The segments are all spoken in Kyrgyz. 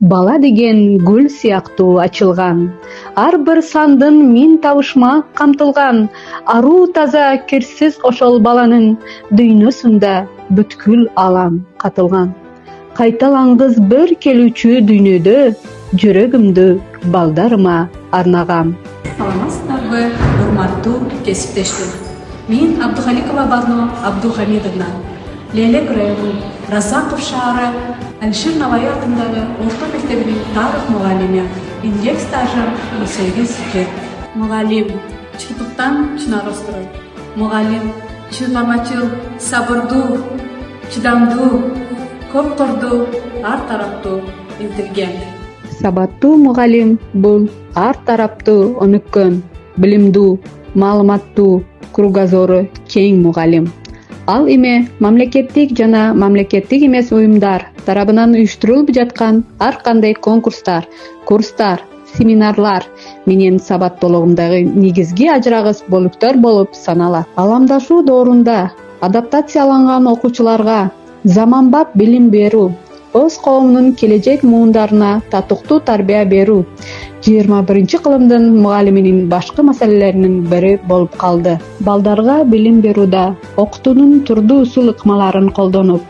Бала деген гүл сыяктуу ачылган, ар бир сандын миң табышмак камтылган, аруу таза кирсиз ошол баланын дүйнөсүндө бүткүл алам катылган. Кайталангыс бир келүүчү дүйнөдө жүрөгүмдү балдарыма арнагам. Саламатсыздарбы, урматтуу кесиптештер. Мен Абдухаликова Барно Абдухамидовна, Лелек району Разаков шаары Алишер Наваи атындагы орто мектебинин тарых мугалими. Индек стажым 18 жыл. Мугалим чыныктыктан чынар остурат. Мугалим чыгамачыл, сабырдуу, чыдамдуу, көп кордуу, ар тараптуу, интеллигент. Сабаттуу мугалим бул ар тараптуу өнүккөн, билимдүү, маалыматтуу, кругозору кең мугалим. Ал эми мамлекеттик жана мамлекеттик эмес уюмдар тарабынан уюштурулуп жаткан ар кандай конкурстар, курстар, семинарлар менен сабаттуулугундагы негизги ажырагыс бөлүктөр болуп саналат. Аламдашуу доорунда адаптацияланган окуучуларга заманбап билим берүү, өз коомунун келечек муундарына татыктуу тарбия берүү 21-кылымдын мугалиминин башкы маселелеринин бири болуп калды. Балдарга билим берүүдө окутуунун турдуу усул ыкмаларын колдонуп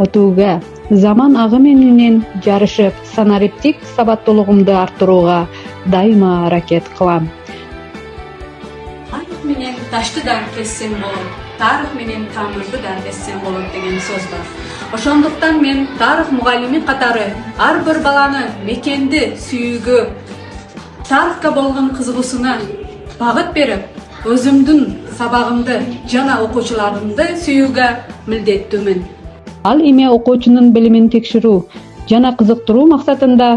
өтүүгө, заман агымы менен жарышып, санариптик сабаттуулугумду арттырууга дайыма аракет кылам. Тарых менен таштыдан кессең болот, тарых менен тамырды да кессең болот деген сөз бар. Ошондуктан мен тарых мугалими катары ар бир баланы мекенди сүйүүгө, тарыхка болгон кызыгуусуна багыт берип, өзүмдүн сабагымды жана окуучуларымды сүйүүгө милдеттүүмүн. Ал эми окуучунун билимин текшерүү жана кызыктыруу максатында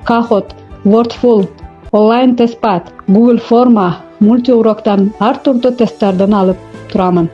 Kahoot, Wordful, онлайн тест пад, Google форма, мультиуроктон ар түрдүү тесттерден алып турамын.